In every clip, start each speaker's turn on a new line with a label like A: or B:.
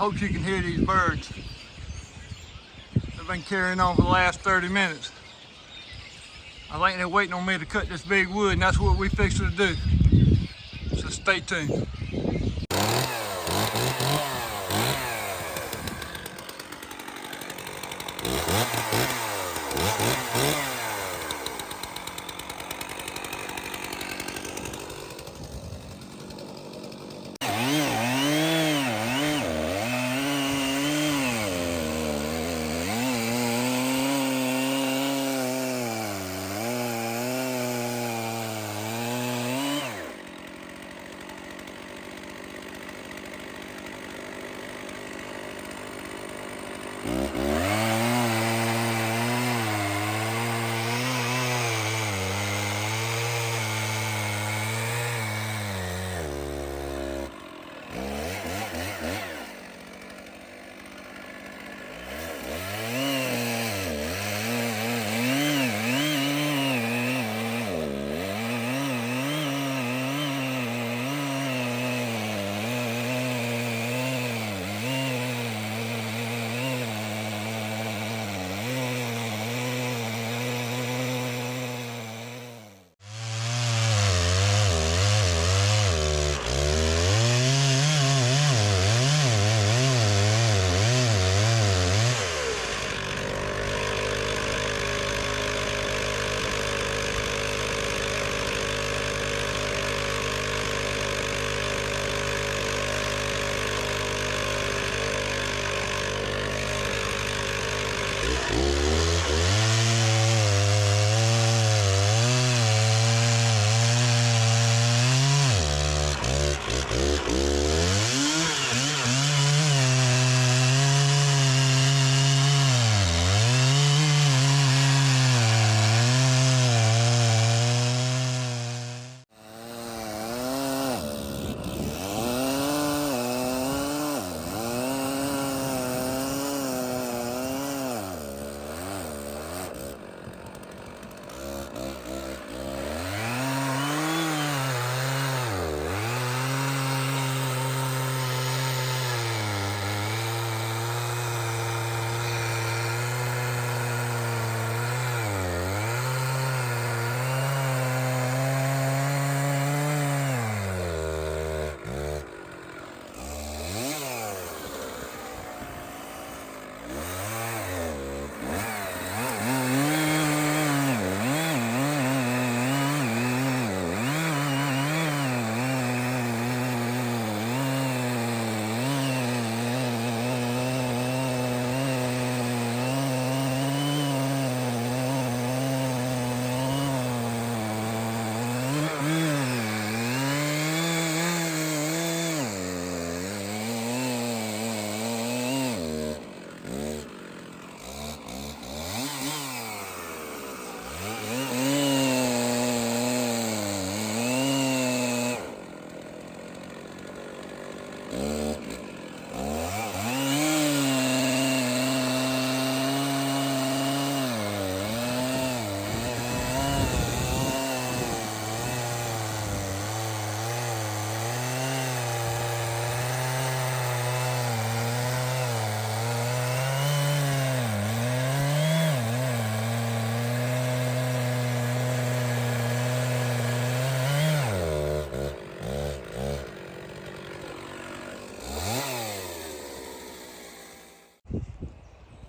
A: hope you can hear these birds. They've been carrying on for the last 30 minutes. I think they're waiting on me to cut this big wood, and that's what we fixing to do. So stay tuned.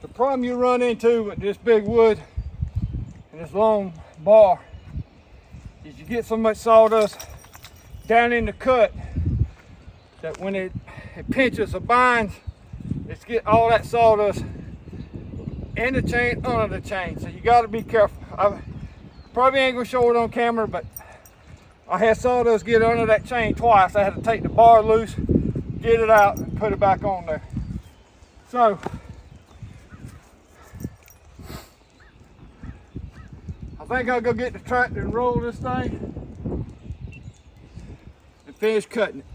A: The problem you run into with this big wood and this long bar is you get so much sawdust down in the cut that when it pinches or binds, it's get all that sawdust in the chain, under the chain. So you got to be careful. I probably ain't gonna show it on camera, but I had sawdust get under that chain twice. I had to take the bar loose, get it out, and put it back on there. So I think I'll go get the tractor and roll this thing and finish cutting it.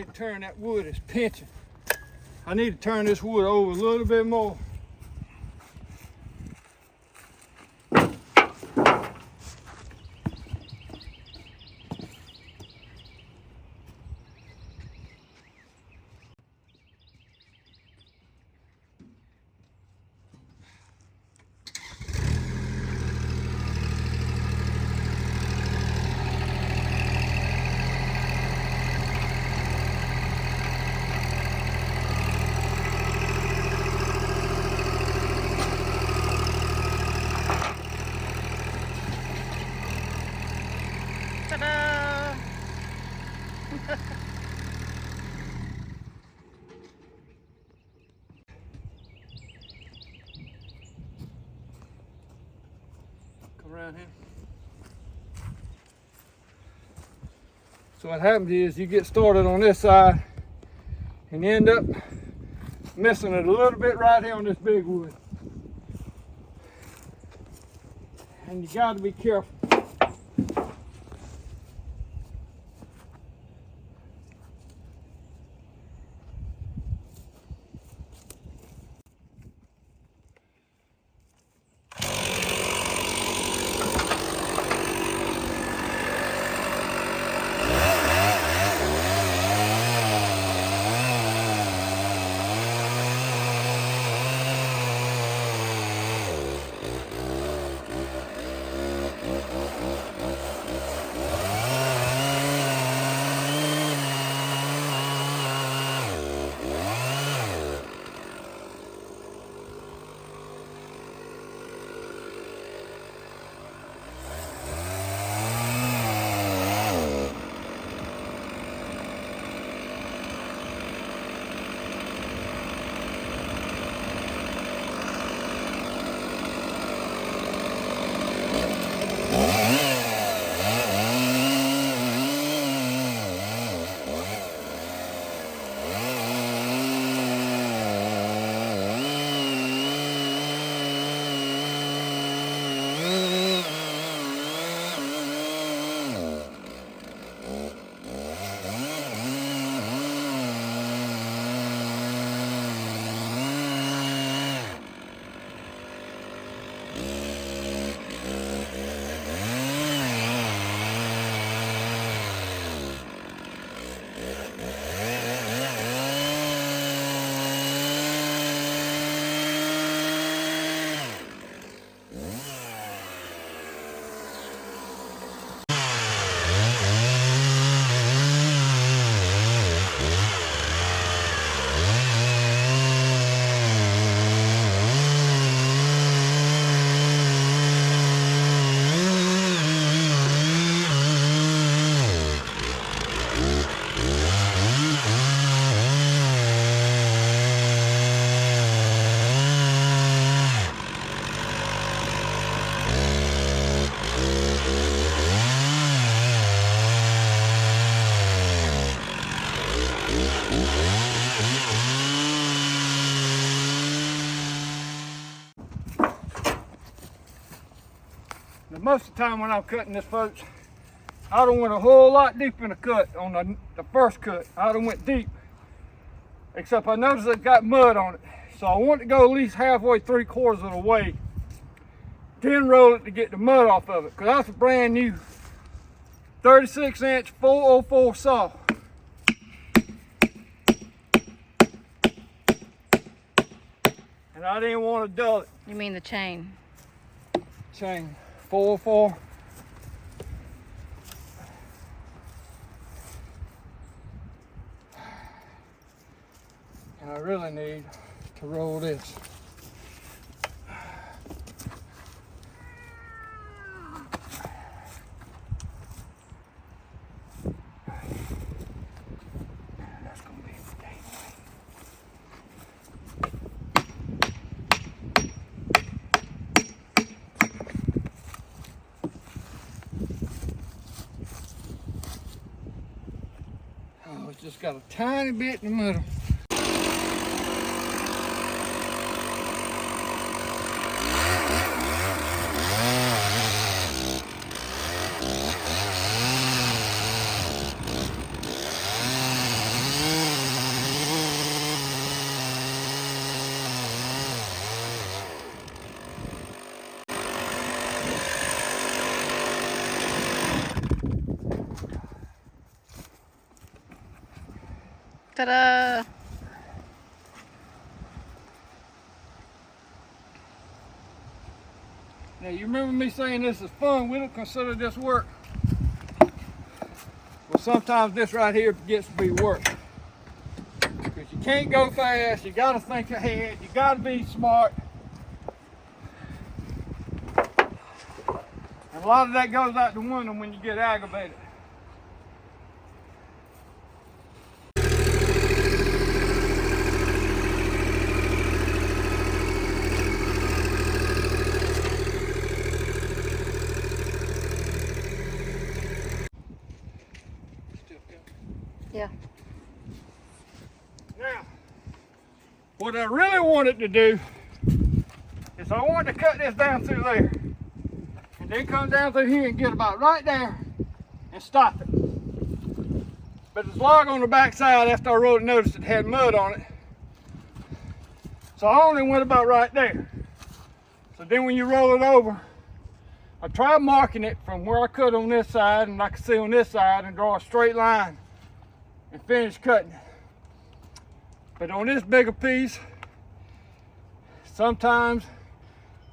A: can't turn that wood, it's pinching. I need to turn this wood over a little bit more.
B: Ta-da!
A: Come around here. So what happens is you get started on this side and you end up missing it a little bit right here on this big wood. And you got to be careful. Now, most of the time when I'm cutting this, folks, I done went a whole lot deep in the cut on the first cut. I done went deep, except I noticed it got mud on it. So I want to go at least halfway, 3/4 of the way, then roll it to get the mud off of it. Cause that's a brand new 36-inch 404 saw. And I didn't want to dull it.
B: You mean the chain?
A: Chain 404. And I really need to roll this. That's gonna be the day. Oh, it's just got a tiny bit in the middle.
B: Ta-da!
A: Now you remember me saying this is fun, we don't consider this work. Well, sometimes this right here gets to be work. Because you can't go fast, you gotta think ahead, you gotta be smart. And a lot of that goes out the window when you get aggravated.
B: Yeah.
A: Now, what I really wanted to do is I wanted to cut this down through there. And then come down through here and get about right there and stop it. But it's log on the back side after I rode it, noticed it had mud on it. So I only went about right there. So then when you roll it over, I tried marking it from where I cut on this side and I could see on this side and draw a straight line and finish cutting. But on this bigger piece, sometimes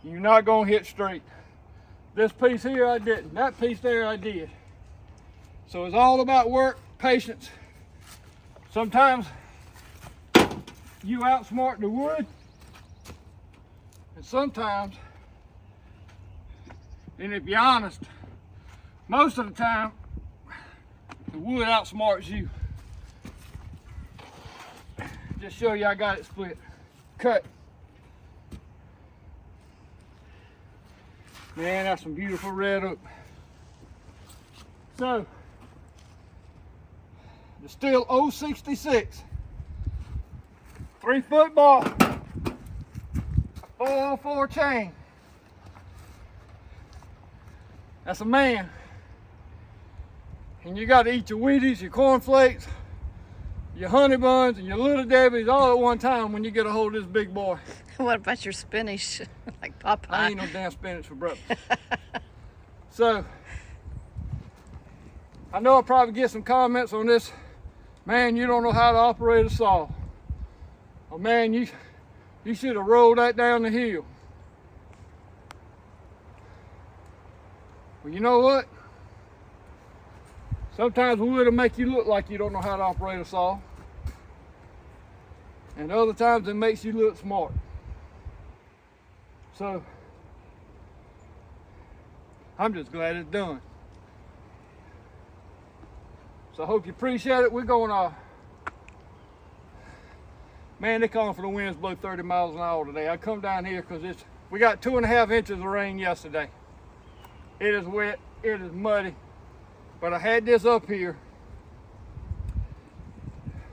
A: you're not gonna hit straight. This piece here I didn't, that piece there I did. So it's all about work, patience. Sometimes you outsmart the wood, and sometimes, and if you're honest, most of the time, the wood outsmarts you. Just show you I got it split. Cut. Man, that's some beautiful red oak. So, the Stihl 066. 3-foot bar. 404 chain. That's a man. And you got to eat your Wheaties, your cornflakes, your honey buns, and your little Debbie's all at one time when you get a hold of this big boy.
B: What about your spinach? Like Popeye?
A: I ain't no damn spinach for breakfast. So, I know I'll probably get some comments on this. Man, you don't know how to operate a saw. Oh man, you should have rolled that down the hill. Well, you know what? Sometimes wood will make you look like you don't know how to operate a saw. And other times it makes you look smart. So, I'm just glad it's done. So I hope you appreciate it. We're going man, they're calling for the winds to blow 30 miles an hour today. I come down here because we got 2.5 inches of rain yesterday. It is wet, it is muddy. But I had this up here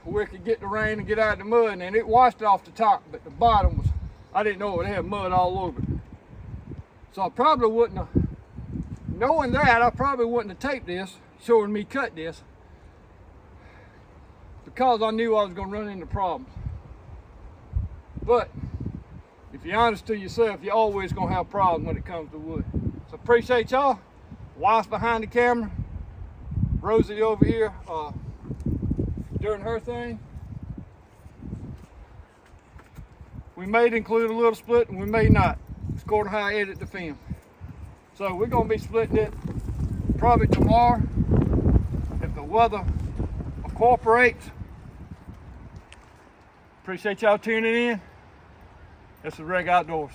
A: where it could get the rain and get out of the mud, and it washed it off the top, but the bottom was, I didn't know it had mud all over it. So I probably wouldn't have, knowing that, I probably wouldn't have taped this, showing me cut this, because I knew I was going to run into problems. But if you're honest to yourself, you're always going to have problems when it comes to wood. So appreciate y'all. Wife's behind the camera. Rosie over here doing her thing. We may include a little split and we may not. It's according to how I edit the film. So we're going to be splitting it probably tomorrow if the weather cooperates. Appreciate y'all tuning in. This is Reg Outdoors.